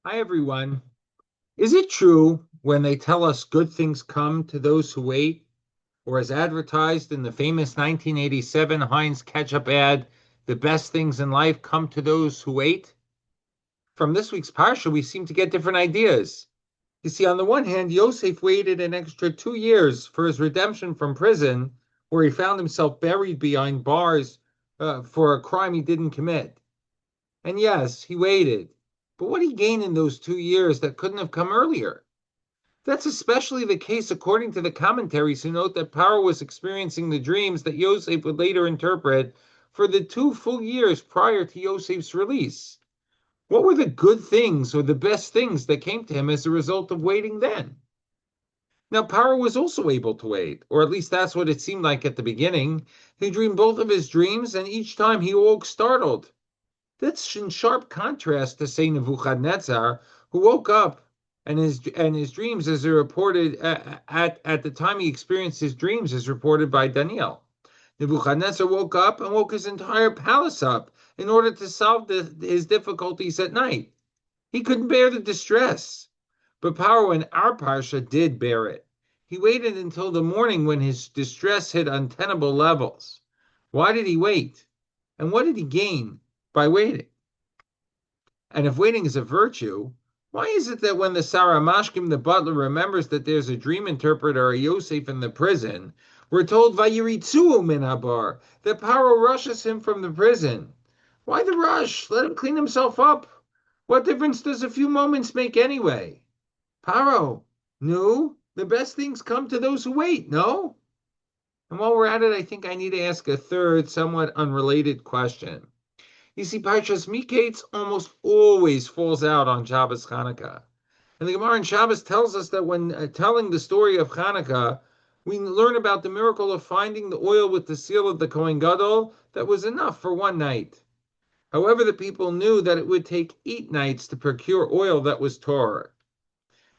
Hi, everyone. Is it true when they tell us good things come to those who wait, or as advertised in the famous 1987 Heinz ketchup ad, the best things in life come to those who wait? From this week's Parsha, we seem to get different ideas. You see, on the one hand, Yosef waited an extra 2 years for his redemption from prison, where he found himself buried behind bars for a crime he didn't commit. And yes, he waited. But what did he gain in those 2 years that couldn't have come earlier? That's especially the case according to the commentaries who note that Paro was experiencing the dreams that Yosef would later interpret for the 2 full years prior to Yosef's release. What were the good things or the best things that came to him as a result of waiting then? Now, Paro was also able to wait, or at least that's what it seemed like at the beginning. He dreamed both of his dreams, and each time he awoke startled. That's in sharp contrast to, say, Nebuchadnezzar, who woke up and his dreams, as reported at the time he experienced his dreams, as reported by Daniel. Nebuchadnezzar woke up and woke his entire palace up in order to solve his difficulties at night. He couldn't bear the distress, but Paro in our parsha did bear it. He waited until the morning when his distress hit untenable levels. Why did he wait? And what did he gain by waiting? And if waiting is a virtue, why is it that when the Saramashkim, the butler, remembers that there's a dream interpreter, a Yosef, in the prison, we're told Vayiritzu min habar, that Paro rushes him from the prison? Why the rush? Let him clean himself up. What difference does a few moments make anyway? Paro, no, the best things come to those who wait, no? And while we're at it, I think I need to ask a third, somewhat unrelated question. You see, Parshas Mekeitz almost always falls out on Shabbos Chanukah. And the Gemara in Shabbos tells us that when telling the story of Chanukah, we learn about the miracle of finding the oil with the seal of the Kohen Gadol that was enough for one night. However, the people knew that it would take 8 nights to procure oil that was Torah.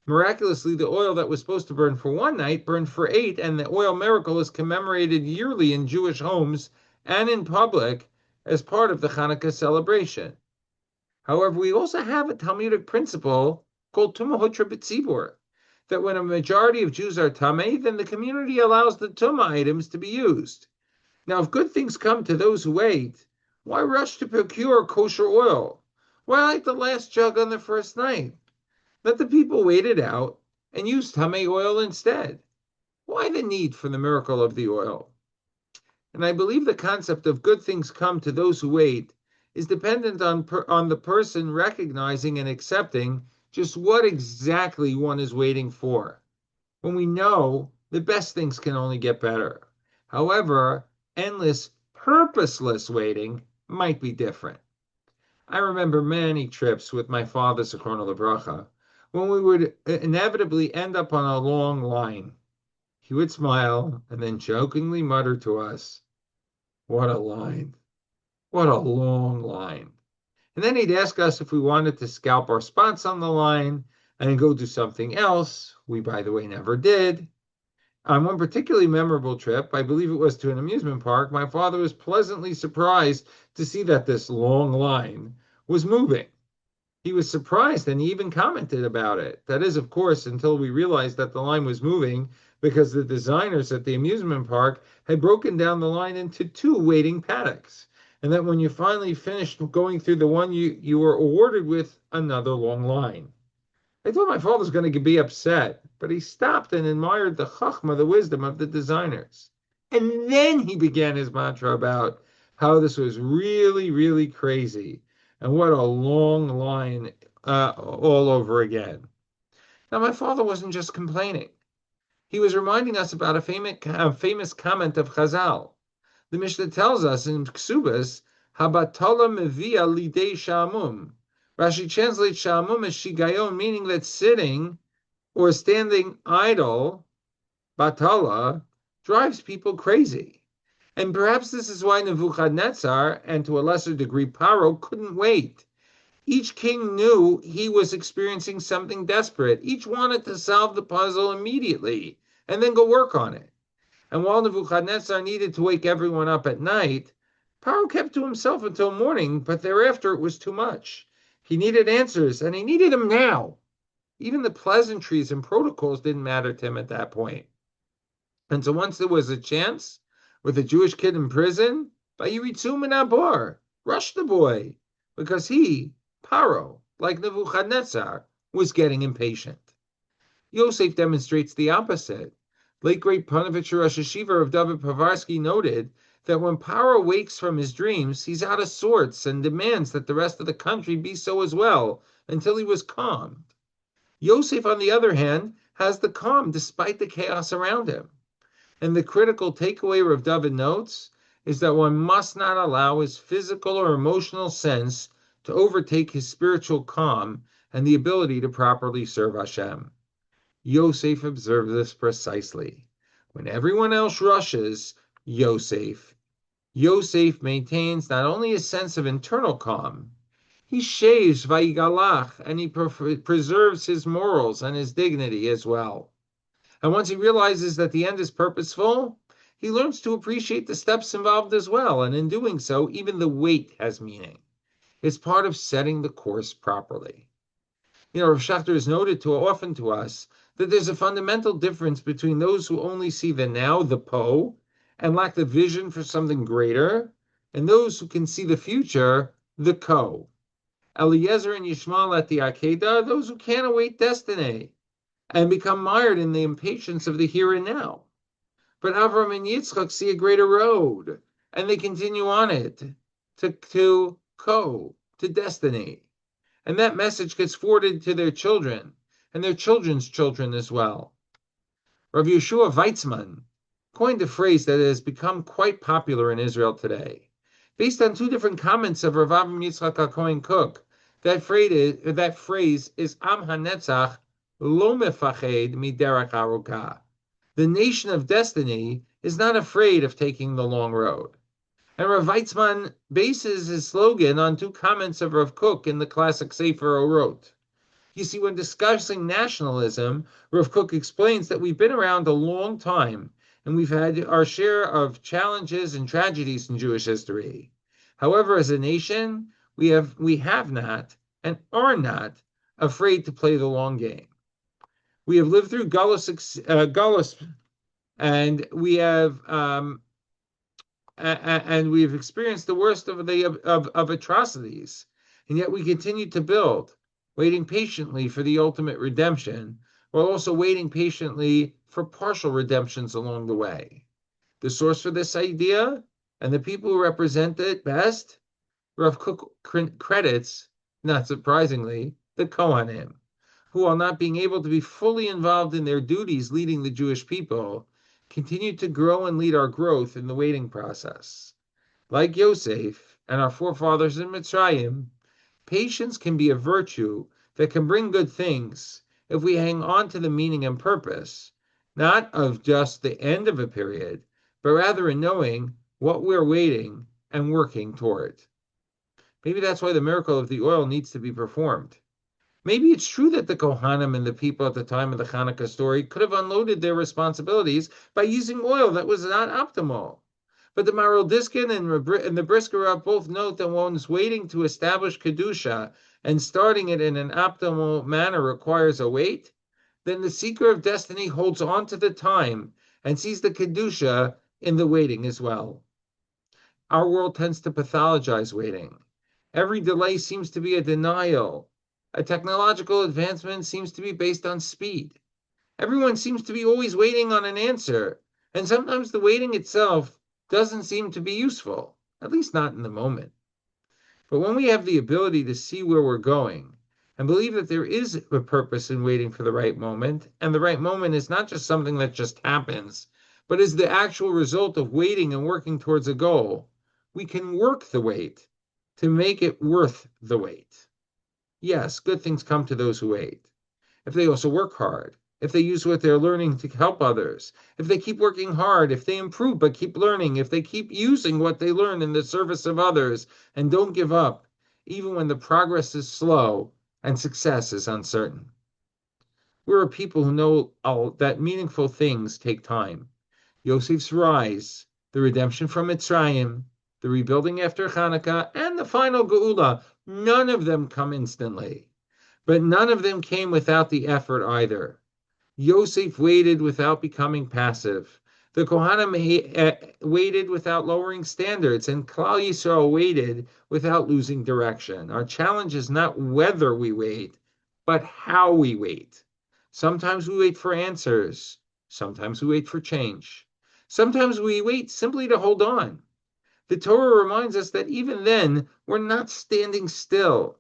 Miraculously, the oil that was supposed to burn for one night burned for 8, and the oil miracle is commemorated yearly in Jewish homes and in public as part of the Hanukkah celebration. However, we also have a Talmudic principle called Tumahotra B'tzibur, that when a majority of Jews are Tameh, then the community allows the Tumah items to be used. Now, if good things come to those who wait, why rush to procure kosher oil? Why light the last jug on the first night? Let the people wait it out and use Tameh oil instead. Why the need for the miracle of the oil? And I believe the concept of good things come to those who wait is dependent on the person recognizing and accepting just what exactly one is waiting for. When we know the best things can only get better. However, endless, purposeless waiting might be different. I remember many trips with my father, Zichrono Livracha, when we would inevitably end up on a long line. He would smile and then jokingly mutter to us, "What a line. What a long line." And then he'd ask us if we wanted to scalp our spots on the line and go do something else. We, by the way, never did. On one particularly memorable trip, I believe it was to an amusement park, my father was pleasantly surprised to see that this long line was moving. He was surprised and he even commented about it. That is, of course, until we realized that the line was moving because the designers at the amusement park had broken down the line into 2 waiting paddocks. And that when you finally finished going through the one you were awarded with another long line. I thought my father was going to be upset, but he stopped and admired the chachma, the wisdom of the designers. And then he began his mantra about how this was really, really crazy and what a long line all over again. Now, my father wasn't just complaining. He was reminding us about a famous comment of Chazal. The Mishnah tells us in Ksubas, Habatala mevia lidei shamum. Rashi translates shamum as shigayon, meaning that sitting or standing idle, batala, drives people crazy. And perhaps this is why Nebuchadnezzar, and to a lesser degree Paro, couldn't wait. Each king knew he was experiencing something desperate. Each wanted to solve the puzzle immediately and then go work on it. And while Nebuchadnezzar needed to wake everyone up at night, Paro kept to himself until morning, but thereafter it was too much. He needed answers, and he needed them now. Even the pleasantries and protocols didn't matter to him at that point. And so once there was a chance with a Jewish kid in prison, Vayiritzum min Abor, rush the boy, because he, Paro, like Nebuchadnezzar, was getting impatient. Yosef demonstrates the opposite. Late great Panovich Rosh Hashiva of David Povarsky noted that when Paro wakes from his dreams, he's out of sorts and demands that the rest of the country be so as well until he was calmed. Yosef, on the other hand, has the calm despite the chaos around him. And the critical takeaway Rav David notes is that one must not allow his physical or emotional sense to overtake his spiritual calm and the ability to properly serve Hashem. Yosef observed this precisely. When everyone else rushes, Yosef maintains not only a sense of internal calm, he shaves Vayigalach and he preserves his morals and his dignity as well. And once he realizes that the end is purposeful, he learns to appreciate the steps involved as well. And in doing so, even the wait has meaning. It's part of setting the course properly. Rav Schachter has noted often to us that there's a fundamental difference between those who only see the now, the po, and lack the vision for something greater, and those who can see the future, the ko. Eliezer and Yishmael at the Akedah are those who can't await destiny and become mired in the impatience of the here and now. But Avram and Yitzchak see a greater road, and they continue on it to destiny. And that message gets forwarded to their children and their children's children as well. Rav Yeshua Weitzman coined a phrase that has become quite popular in Israel today. Based on two different comments of Rav Avram Yitzchak HaKohen Kook, that phrase is Am HaNetzach Lo mefached miderech aruka. The nation of destiny is not afraid of taking the long road. And Rav Weitzman bases his slogan on two comments of Rav Kook in the classic Sefer Orot. You see, when discussing nationalism, Rav Kook explains that we've been around a long time, and we've had our share of challenges and tragedies in Jewish history. However, as a nation, we have not and are not afraid to play the long game. We have lived through Gullus, and we have we've experienced the worst of atrocities, and yet we continue to build, waiting patiently for the ultimate redemption, while also waiting patiently for partial redemptions along the way. The source for this idea and the people who represent it best, Rav Kook credits, not surprisingly, the Kohanim, who, while not being able to be fully involved in their duties leading the Jewish people, continue to grow and lead our growth in the waiting process. Like Yosef and our forefathers in Mitzrayim, patience can be a virtue that can bring good things if we hang on to the meaning and purpose, not of just the end of a period, but rather in knowing what we're waiting and working toward. Maybe that's why the miracle of the oil needs to be performed. Maybe it's true that the Kohanim and the people at the time of the Chanukah story could have unloaded their responsibilities by using oil that was not optimal. But the Maral Diskin and the Brisker both note that one's waiting to establish Kedusha and starting it in an optimal manner requires a wait, then the seeker of destiny holds on to the time and sees the Kedusha in the waiting as well. Our world tends to pathologize waiting. Every delay seems to be a denial. A technological advancement seems to be based on speed. Everyone seems to be always waiting on an answer, and sometimes the waiting itself doesn't seem to be useful, at least not in the moment. But when we have the ability to see where we're going and believe that there is a purpose in waiting for the right moment, and the right moment is not just something that just happens, but is the actual result of waiting and working towards a goal, we can work the wait to make it worth the wait. Yes, good things come to those who wait. If they also work hard, if they use what they're learning to help others, if they keep working hard, if they improve but keep learning, if they keep using what they learn in the service of others and don't give up, even when the progress is slow and success is uncertain. We're a people who know that meaningful things take time. Yosef's rise, the redemption from Mitzrayim, the rebuilding after Chanukah, and the final Geula None of them come instantly, but none of them came without the effort either. Yosef waited without becoming passive. The Kohanim waited without lowering standards, and Klal Yisrael waited without losing direction. Our challenge is not whether we wait, but how we wait. Sometimes we wait for answers. Sometimes we wait for change. Sometimes we wait simply to hold on. The Torah reminds us that even then, we're not standing still.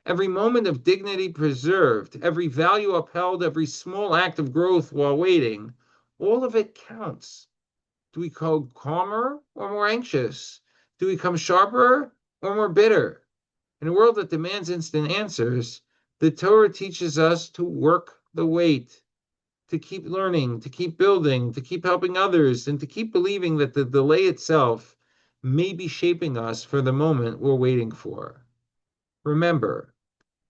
Every moment of dignity preserved, every value upheld, every small act of growth while waiting, all of it counts. Do we become calmer or more anxious? Do we become sharper or more bitter? In a world that demands instant answers, the Torah teaches us to work the wait, to keep learning, to keep building, to keep helping others, and to keep believing that the delay itself may be shaping us for the moment we're waiting for. Remember,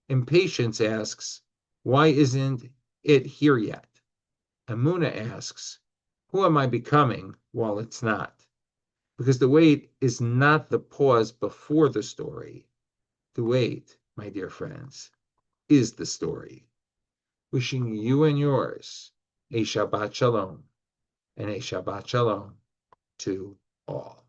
impatience asks, why isn't it here yet? Amuna asks, who am I becoming while it's not? Because the wait is not the pause before the story. The wait, my dear friends, is the story. Wishing you and yours a Shabbat Shalom and a Shabbat Shalom to all.